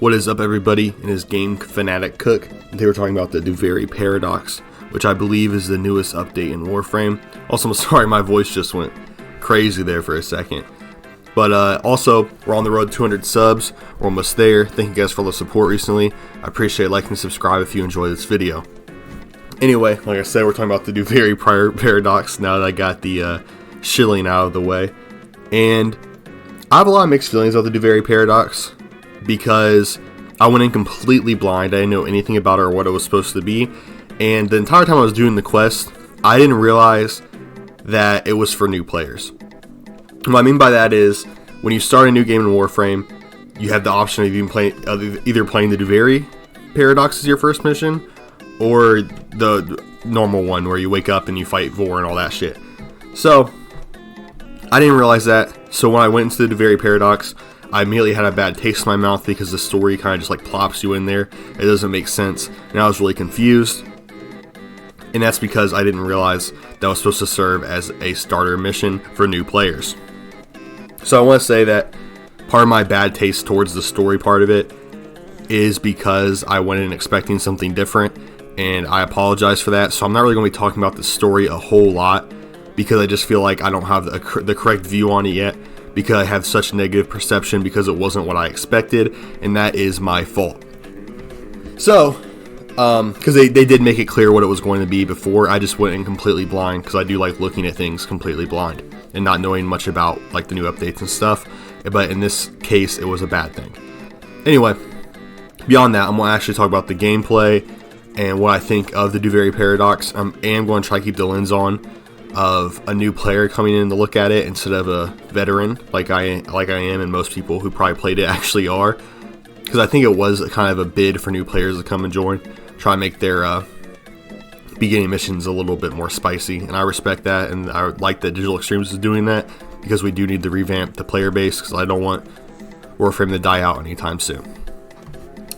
What is up, everybody? It is Game Fanatic Cook. They were talking about the Duviri Paradox, which I believe is the newest update in Warframe. Also, I'm sorry, my voice just went crazy there for a second. But also, we're on the road to 200 subs. We're almost there. Thank you guys for all the support recently. I appreciate liking and subscribe if you enjoy this video. Anyway, like I said, we're talking about the Duviri Paradox now that I got the shilling out of the way. And I have a lot of mixed feelings about the Duviri Paradox, because I went in completely blind. I didn't know anything about it or what it was supposed to be. And the entire time I was doing the quest, I didn't realize that it was for new players. What I mean by that is, when you start a new game in Warframe, you have the option of either playing the Duviri Paradox as your first mission, or the normal one where you wake up and you fight Vor and all that shit. So, I didn't realize that. So when I went into the Duviri Paradox, I immediately had a bad taste in my mouth because the story kind of just like plops you in there. It doesn't make sense. And I was really confused. And that's because I didn't realize that was supposed to serve as a starter mission for new players. So I want to say that part of my bad taste towards the story part of it is because I went in expecting something different. And I apologize for that. So I'm not really going to be talking about the story a whole lot, because I just feel like I don't have the correct view on it yet, because I have such negative perception because it wasn't what I expected, and that is my fault. So, because they did make it clear what it was going to be before, I just went in completely blind, because I do like looking at things completely blind and not knowing much about like the new updates and stuff. But in this case, it was a bad thing. Anyway, beyond that, I'm going to actually talk about the gameplay and what I think of the Duviri Paradox. I am going to try to keep the lens on of a new player coming in to look at it instead of a veteran like I am, and most people who probably played it actually are, because I think it was kind of a bid for new players to come and join, try and make their beginning missions a little bit more spicy, and I respect that, and I like that Digital Extremes is doing that, because we do need to revamp the player base, because I don't want Warframe to die out anytime soon.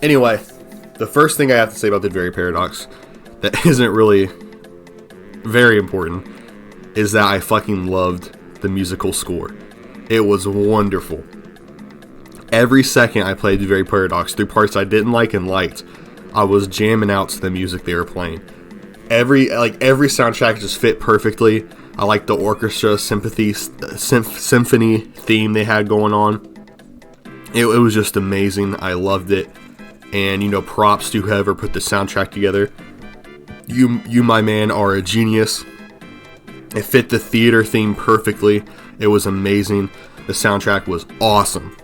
Anyway, the first thing I have to say about the Duviri Paradox that isn't really very important is that I fucking loved the musical score. It was wonderful. Every second I played Duviri Paradox, through parts I didn't like and liked, I was jamming out to the music they were playing. Every soundtrack just fit perfectly. I liked the orchestra symphony theme they had going on. It was just amazing. I loved it. And, props to whoever put the soundtrack together. You, my man, are a genius. It fit the theater theme perfectly. It was amazing. The soundtrack was awesome.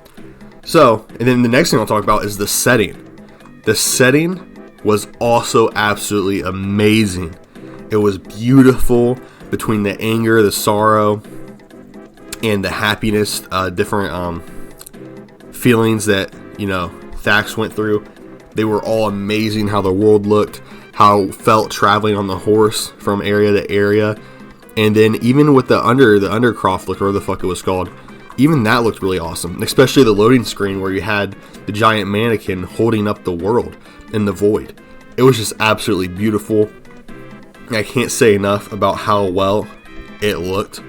So, and then the next thing I'll talk about is the setting. The setting was also absolutely amazing. It was beautiful, between the anger, the sorrow, and the happiness, different feelings that, Thax went through. They were all amazing. How the world looked, how it felt traveling on the horse from area to area. And then even with the undercroft look, or the fuck it was called, even that looked really awesome. Especially the loading screen where you had the giant mannequin holding up the world in the void. It was just absolutely beautiful. I can't say enough about how well it looked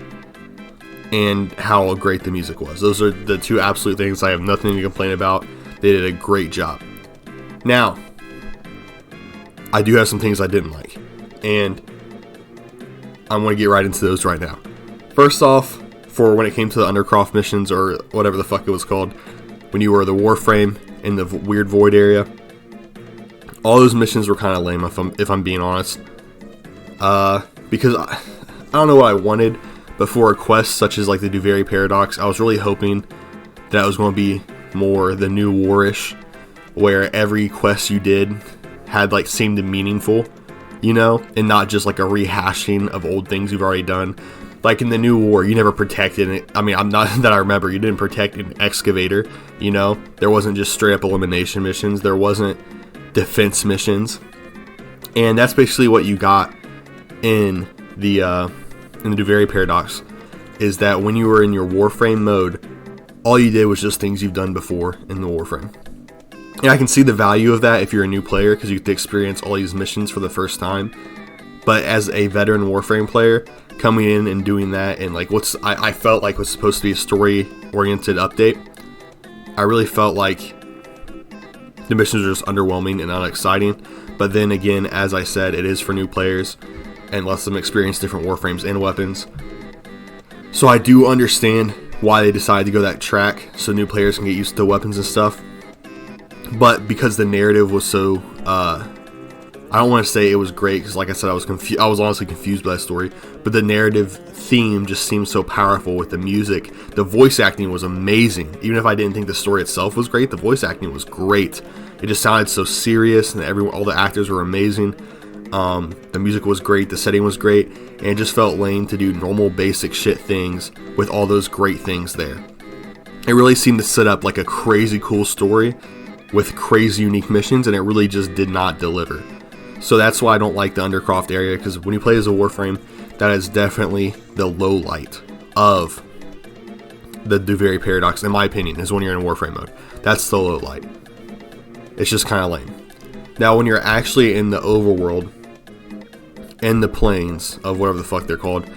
and how great the music was. Those are the two absolute things I have nothing to complain about. They did a great job. Now, I do have some things I didn't like, and I'm going to get right into those right now. First off, for when it came to the Undercroft missions, or whatever the fuck it was called, when you were the Warframe in the weird void area, all those missions were kind of lame, if I'm being honest. Because I don't know what I wanted, but for a quest such as like the Duviri Paradox, I was really hoping that it was going to be more the new Warish, where every quest you did had seemed meaningful, and not just like a rehashing of old things you've already done. Like in the new war, you never protected it. I mean, I'm not that I remember, you didn't protect an excavator, there wasn't just straight up elimination missions, there wasn't defense missions, and that's basically what you got in the Duviri Paradox, is that when you were in your Warframe mode, all you did was just things you've done before in the Warframe. And I can see the value of that if you're a new player, because you get to experience all these missions for the first time. But as a veteran Warframe player, coming in and doing that, and I felt like was supposed to be a story-oriented update, I really felt like the missions are just underwhelming and unexciting. But then again, as I said, it is for new players and lets them experience different Warframes and weapons. So I do understand why they decided to go that track, so new players can get used to weapons and stuff. But because the narrative was so, I don't want to say it was great, because like I said, I was honestly confused by that story. But the narrative theme just seemed so powerful with the music. The voice acting was amazing. Even if I didn't think the story itself was great, the voice acting was great. It just sounded so serious, and all the actors were amazing. The music was great, the setting was great, and it just felt lame to do normal basic shit things with all those great things there. It really seemed to set up like a crazy cool story with crazy unique missions, and it really just did not deliver. So that's why I don't like the Undercroft area, because when you play as a Warframe, that is definitely the low light of the Duviri Paradox, in my opinion, is when you're in Warframe mode. That's the low light. It's just kind of lame. Now when you're actually in the overworld, in the plains of whatever the fuck they're called,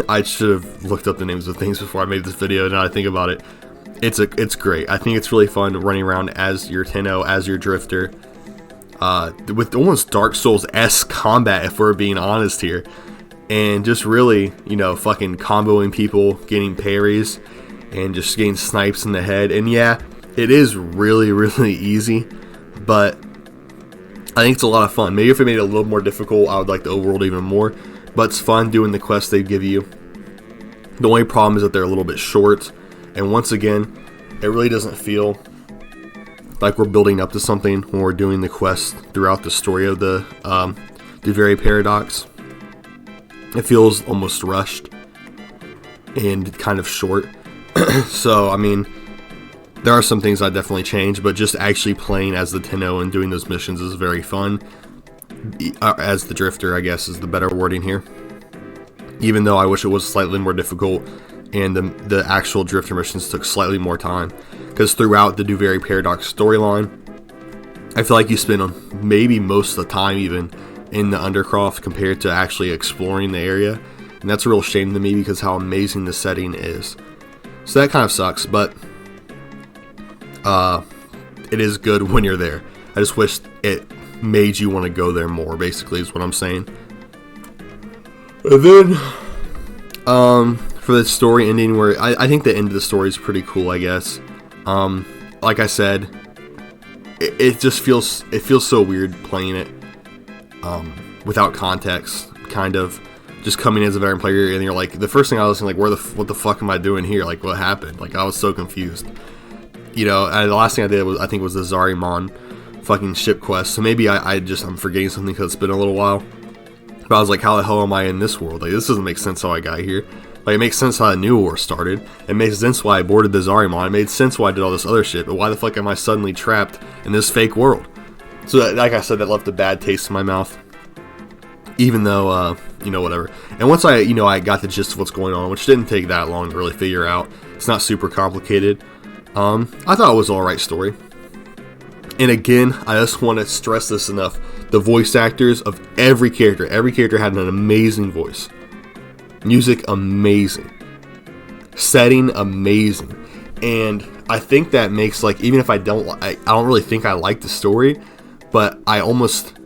I should have looked up the names of things before I made this video. Now I think about it, it's great. I think it's really fun running around as your Tenno, as your Drifter, with almost Dark Souls-esque combat, if we're being honest here, and just really, you know, fucking comboing people, getting parries, and just getting snipes in the head. And yeah, it is really, really easy, but I think it's a lot of fun. Maybe if it made it a little more difficult, I would like the overworld even more. But it's fun doing the quests they give you. The only problem is that they're a little bit short. And once again, it really doesn't feel like we're building up to something when we're doing the quests throughout the story of the Duviri Paradox. It feels almost rushed and kind of short. So, I mean, there are some things I definitely change, but just actually playing as the Tenno and doing those missions is very fun. As the Drifter, I guess, is the better wording here. Even though I wish it was slightly more difficult and the actual Drifter missions took slightly more time. Because throughout the Duviri Paradox storyline, I feel like you spend maybe most of the time even in the Undercroft compared to actually exploring the area. And that's a real shame to me because how amazing the setting is. So that kind of sucks, but it is good when you're there. I just wish it made you want to go there more, basically, is what I'm saying. And then, for the story ending, where I think the end of the story is pretty cool, I guess. Like I said, it just feels so weird playing it without context, kind of. Just coming as a veteran player, and you're like, the first thing I was like, what the fuck am I doing here? Like, what happened? Like, I was so confused. You know, and the last thing I did was, I think, was the Zarimon fucking ship quest. So maybe I'm forgetting something because it's been a little while. But I was like, how the hell am I in this world? Like, this doesn't make sense how I got here. Like, it makes sense how the new war started. It makes sense why I boarded the Zarimon. It made sense why I did all this other shit. But why the fuck am I suddenly trapped in this fake world? So, like I said, that left a bad taste in my mouth. Even though, you know, whatever. And once I got the gist of what's going on, which didn't take that long to really figure out. It's not super complicated. I thought it was an alright story. And again, I just want to stress this enough. The voice actors of every character had an amazing voice. Music, amazing. Setting, amazing. And I think that makes, like, even if I don't really think I like the story, but I almost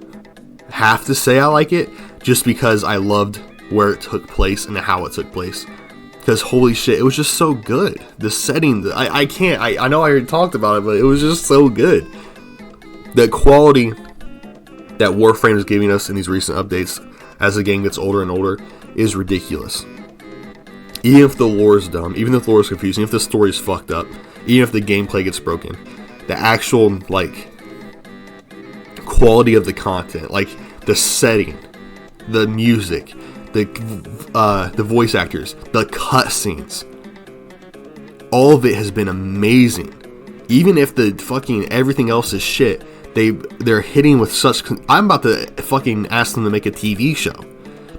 have to say I like it just because I loved where it took place and how it took place. Because holy shit, it was just so good. The setting, I know I already talked about it, but it was just so good. The quality that Warframe is giving us in these recent updates as the game gets older and older is ridiculous. Even if the lore is dumb, even if the lore is confusing, if the story is fucked up, even if the gameplay gets broken, the actual, like, quality of the content, like the setting, the music, the voice actors, the cutscenes, all of it has been amazing. Even if the fucking everything else is shit, they're hitting with such. I'm about to fucking ask them to make a TV show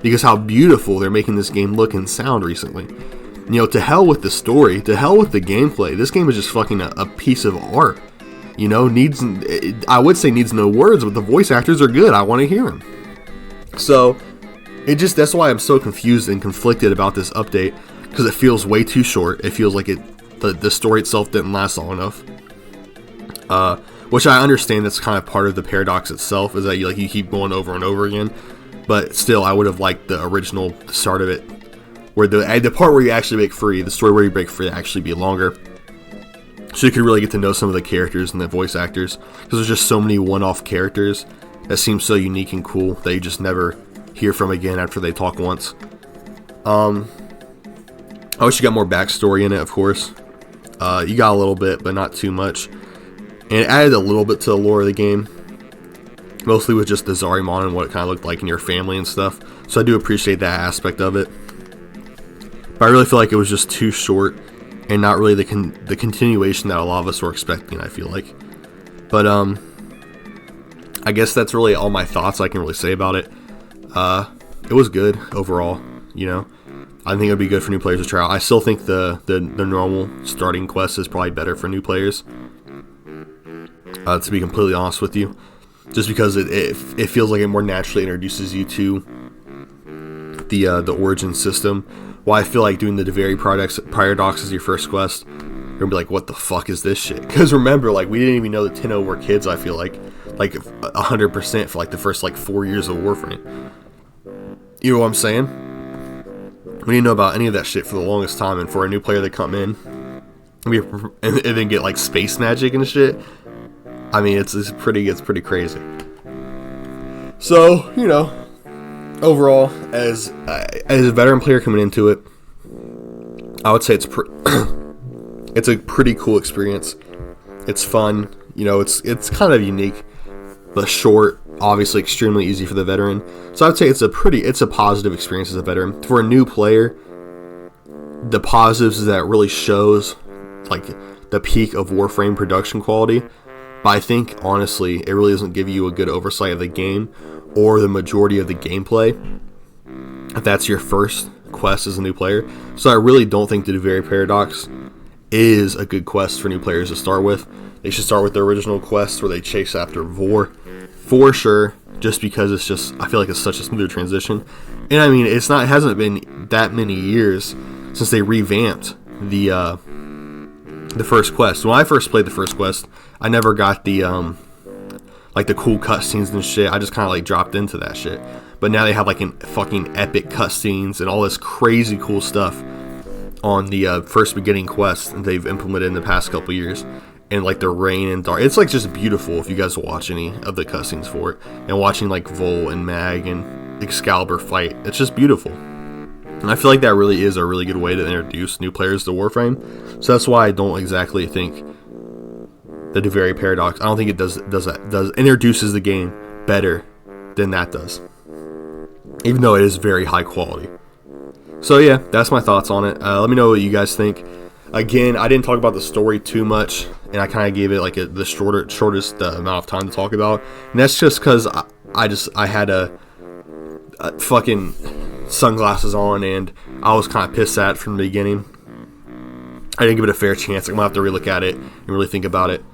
because how beautiful they're making this game look and sound recently. You know, to hell with the story, to hell with the gameplay. This game is just fucking a piece of art. You know, I would say needs no words, but the voice actors are good. I want to hear them. So, that's why I'm so confused and conflicted about this update, because it feels way too short. It feels like the story itself didn't last long enough. which I understand that's kind of part of the paradox itself, is that you keep going over and over again. But still, I would have liked the original start of it, where the part where you actually break free, the story where you break free, actually be longer, so you could really get to know some of the characters and the voice actors, because there's just so many one-off characters that seem so unique and cool that you just never hear from again after they talk once. I wish you got more backstory in it, of course. You got a little bit, but not too much. And it added a little bit to the lore of the game, mostly with just the Zarimon and what it kind of looked like in your family and stuff. So I do appreciate that aspect of it. But I really feel like it was just too short and not really the continuation that a lot of us were expecting, I feel like. But I guess that's really all my thoughts I can really say about it. It was good overall, you know. I think it would be good for new players to try out. I still think the normal starting quest is probably better for new players, to be completely honest with you. Just because it feels like it more naturally introduces you to the origin system. While I feel like doing the Duviri paradox as your first quest, you're gonna be like, what the fuck is this shit? Because remember, like, we didn't even know the Tenno were kids, I feel like 100% for like the first 4 years of Warframe. You know what I'm saying? We didn't know about any of that shit for the longest time, and for a new player to come in and then get like space magic and shit, I mean, it's pretty crazy. So, you know, overall, as a veteran player coming into it, I would say it's it's a pretty cool experience. It's fun, you know, it's kind of unique, but short, obviously extremely easy for the veteran. So I would say it's a positive experience as a veteran. For a new player, the positives is that it really shows like the peak of Warframe production quality. But I think, honestly, it really doesn't give you a good oversight of the game or the majority of the gameplay if that's your first quest as a new player. So I really don't think the Duviri Paradox is a good quest for new players to start with. They should start with the original quest where they chase after Vor, for sure, just because it's just, I feel like it's such a smoother transition. And I mean, it hasn't been that many years since they revamped the first quest. When I first played the first quest, I never got the the cool cutscenes and shit. I just kind of like dropped into that shit. But now they have like fucking epic cutscenes and all this crazy cool stuff on the first beginning quest that they've implemented in the past couple years. And like the rain and dark, it's like just beautiful if you guys watch any of the cutscenes for it, and watching like Vol and Mag and Excalibur fight. It's just beautiful. And I feel like that really is a really good way to introduce new players to Warframe. So that's why I don't exactly think the Duviri Paradox, I don't think it does introduces the game better than that does, even though it is very high quality. So yeah, that's my thoughts on it. Let me know what you guys think. Again, I didn't talk about the story too much, and I kind of gave it like the shortest amount of time to talk about, and that's just because I had a fucking sunglasses on, and I was kind of pissed at it from the beginning. I didn't give it a fair chance. I'm gonna have to relook at it and really think about it.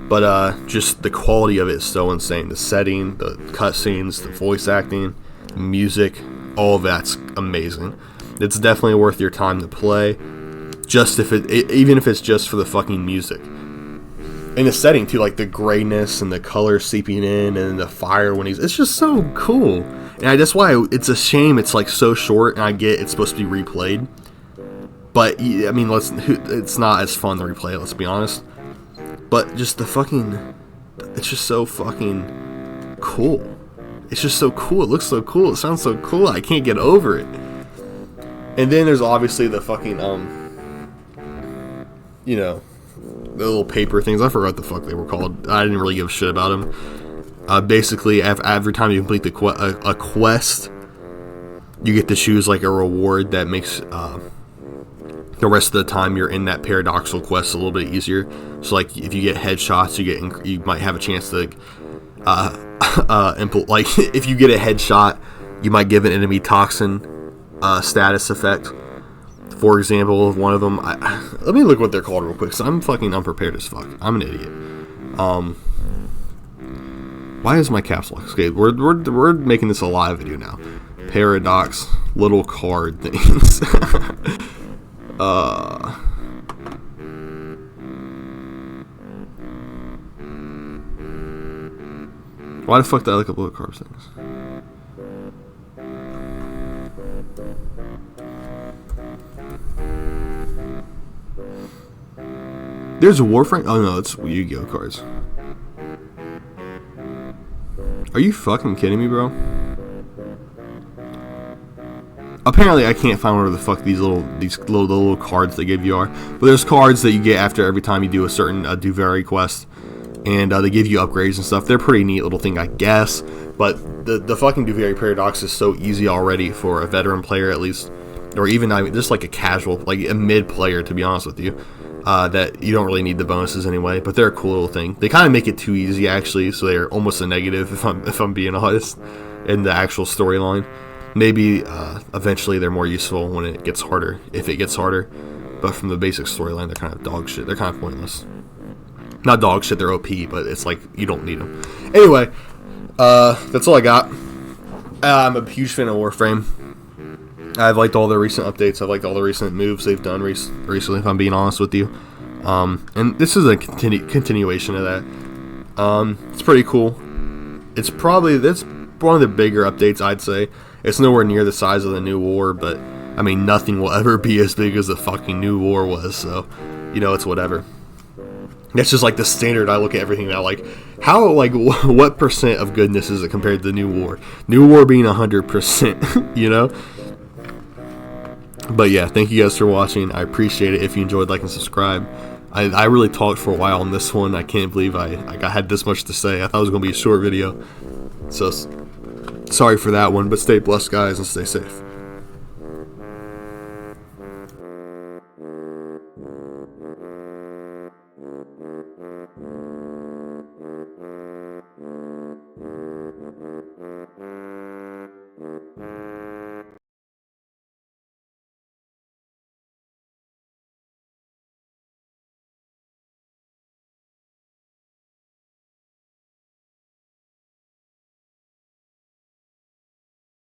But just the quality of it is so insane. The setting, the cutscenes, the voice acting, the music, all of that's amazing. It's definitely worth your time to play. Just even if it's just for the fucking music. And the setting too, like the grayness and the color seeping in and the fire when it's just so cool. And that's why it's a shame it's like so short, and I get it's supposed to be replayed. But I mean, it's not as fun to replay it, let's be honest. But just it's just so fucking cool. It's just so cool. It looks so cool. It sounds so cool. I can't get over it. And then there's obviously the fucking you know, the little paper things. I forgot what the fuck they were called. I didn't really give a shit about them. Basically, every time you complete a quest, you get to choose like a reward that makes the rest of the time you're in that paradoxical quest a little bit easier. So like if you get headshots, you might have a chance to like if you get a headshot, you might give an enemy toxin status effect. For example, of one of them, let me look what they're called real quick, because I'm fucking unprepared as fuck. I'm an idiot. Why is my caps lock? Okay, we're making this a live video now. Paradox, little card things. Why the fuck did I look up what carb things? There's a Warframe. Oh no, it's Yu-Gi-Oh cards. Are you fucking kidding me, bro? Apparently, I can't find where the fuck these little cards they give you are. But there's cards that you get after every time you do a certain Duviri quest, and they give you upgrades and stuff. They're a pretty neat little thing, I guess. But the fucking Duviri Paradox is so easy already for a veteran player, at least, or even just like a casual, like a mid player, to be honest with you. That you don't really need the bonuses anyway, but they're a cool little thing. They kind of make it too easy, actually, so they're almost a negative, if I'm being honest, in the actual storyline. Maybe eventually they're more useful when it gets harder, if it gets harder. But from the basic storyline, they're kind of dog shit. They're kind of pointless. Not dog shit, they're OP, but it's like you don't need them. Anyway, that's all I got. I'm a huge fan of Warframe. I've liked all their recent updates. I've liked all the recent moves they've done recently, if I'm being honest with you. And this is a continuation of that. It's pretty cool. That's one of the bigger updates, I'd say. It's nowhere near the size of the new war, but, I mean, nothing will ever be as big as the fucking new war was, so, you know, it's whatever. That's just, like, the standard I look at everything now, like, what percent of goodness is it compared to the new war? New war being 100%, you know? But yeah, thank you guys for watching. I appreciate it. If you enjoyed, like and subscribe. I really talked for a while on this one. I can't believe I had this much to say. I thought it was going to be a short video. So, sorry for that one, but stay blessed, guys, and stay safe.